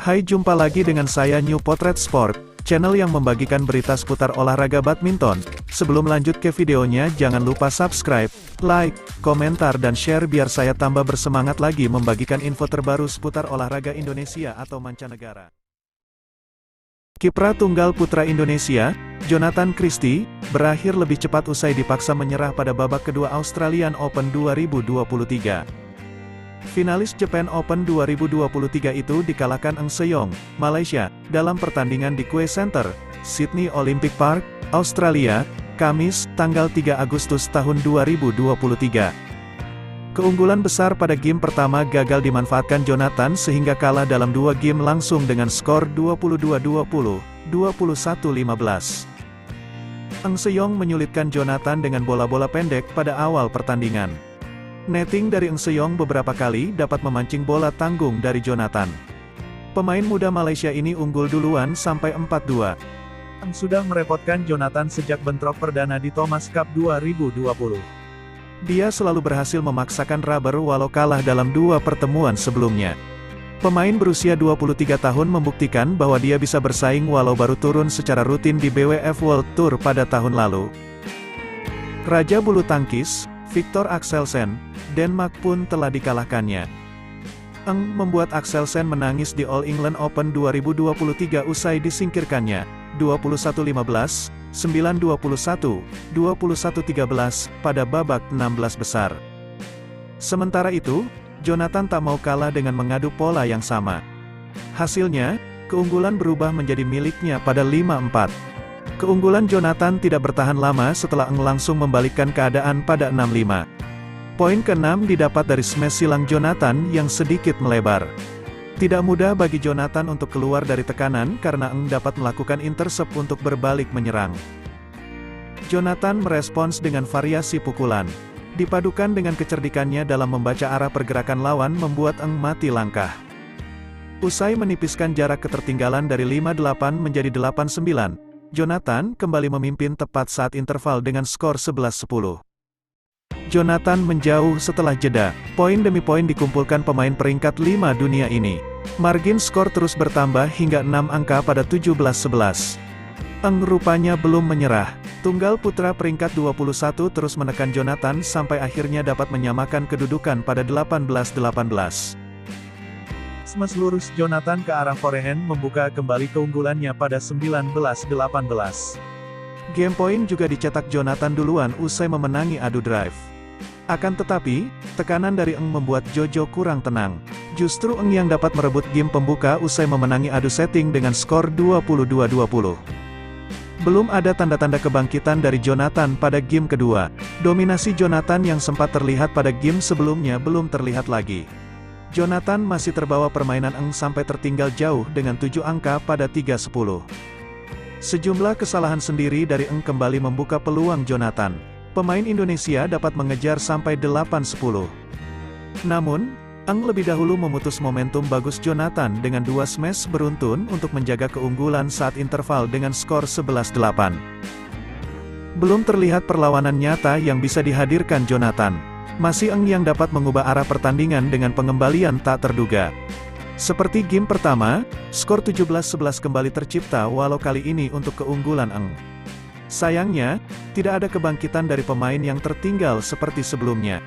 Hai, jumpa lagi dengan saya New Potret Sport, channel yang membagikan berita seputar olahraga badminton. Sebelum lanjut ke videonya, jangan lupa subscribe, like, komentar dan share biar saya tambah bersemangat lagi membagikan info terbaru seputar olahraga Indonesia atau mancanegara. Kiprah tunggal putra Indonesia, Jonathan Christie, berakhir lebih cepat usai dipaksa menyerah pada babak kedua Australian Open 2023. Finalis Japan Open 2023 itu dikalahkan Eng Seyong, Malaysia, dalam pertandingan di Kue Center, Sydney Olympic Park, Australia, Kamis, tanggal 3 Agustus tahun 2023. Keunggulan besar pada game pertama gagal dimanfaatkan Jonathan sehingga kalah dalam dua game langsung dengan skor 22-20, 21-15. Eng Seyong menyulitkan Jonathan dengan bola-bola pendek pada awal pertandingan. Netting dari Eng Seyong beberapa kali dapat memancing bola tanggung dari Jonathan. Pemain muda Malaysia ini unggul duluan sampai 4-2. Sudah merepotkan Jonathan sejak bentrok perdana di Thomas Cup 2020. Dia selalu berhasil memaksakan rubber walau kalah dalam dua pertemuan sebelumnya. Pemain berusia 23 tahun membuktikan bahwa dia bisa bersaing walau baru turun secara rutin di BWF World Tour pada tahun lalu. Raja bulu tangkis, Viktor Axelsen, Denmark pun telah dikalahkannya. Eng membuat Axelsen menangis di All England Open 2023 usai disingkirkannya, 21-15, 9-21, 21-13, pada babak 16 besar. Sementara itu, Jonathan tak mau kalah dengan mengadu pola yang sama. Hasilnya, keunggulan berubah menjadi miliknya pada 5-4. Keunggulan Jonathan tidak bertahan lama setelah Eng langsung membalikkan keadaan pada 6-5. Poin ke-6 didapat dari smash silang Jonathan yang sedikit melebar. Tidak mudah bagi Jonathan untuk keluar dari tekanan karena Eng dapat melakukan intercept untuk berbalik menyerang. Jonathan merespons dengan variasi pukulan. Dipadukan dengan kecerdikannya dalam membaca arah pergerakan lawan membuat Eng mati langkah. Usai menipiskan jarak ketertinggalan dari 5-8 menjadi 8-9, Jonathan kembali memimpin tepat saat interval dengan skor 11-10. Jonathan menjauh setelah jeda, poin demi poin dikumpulkan pemain peringkat 5 dunia ini. Margin skor terus bertambah hingga 6 angka pada 17-11. Eng rupanya belum menyerah. Tunggal putra peringkat 21 terus menekan Jonathan sampai akhirnya dapat menyamakan kedudukan pada 18-18. Smash lurus Jonathan ke arah forehand membuka kembali keunggulannya pada 19-18. Game point juga dicetak Jonathan duluan usai memenangi adu drive. Akan tetapi, tekanan dari Eng membuat Jojo kurang tenang. Justru Eng yang dapat merebut game pembuka usai memenangi adu setting dengan skor 22-20. Belum ada tanda-tanda kebangkitan dari Jonathan pada game kedua. Dominasi Jonathan yang sempat terlihat pada game sebelumnya belum terlihat lagi. Jonathan masih terbawa permainan Eng sampai tertinggal jauh dengan 7 angka pada 3-10. Sejumlah kesalahan sendiri dari Eng kembali membuka peluang Jonathan. Pemain Indonesia dapat mengejar sampai 8-10. Namun, Eng lebih dahulu memutus momentum bagus Jonathan dengan 2 smash beruntun untuk menjaga keunggulan saat interval dengan skor 11-8. Belum terlihat perlawanan nyata yang bisa dihadirkan Jonathan. Masih Eng yang dapat mengubah arah pertandingan dengan pengembalian tak terduga. Seperti game pertama, skor 17-11 kembali tercipta walau kali ini untuk keunggulan Eng. Sayangnya, tidak ada kebangkitan dari pemain yang tertinggal seperti sebelumnya.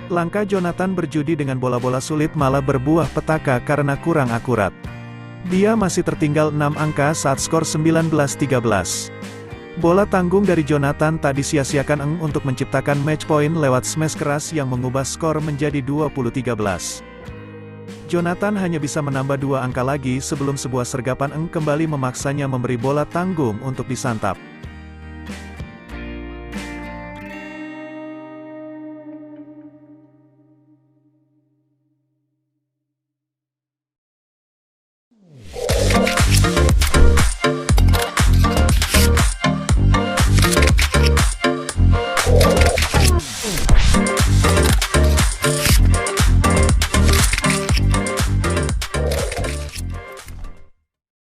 Langkah Jonathan berjudi dengan bola-bola sulit malah berbuah petaka karena kurang akurat. Dia masih tertinggal 6 angka saat skor 19-13. Bola tanggung dari Jonathan tak disia-siakan Eng untuk menciptakan match point lewat smash keras yang mengubah skor menjadi 20-13. Jonathan hanya bisa menambah 2 angka lagi sebelum sebuah sergapan Eng kembali memaksanya memberi bola tanggung untuk disantap.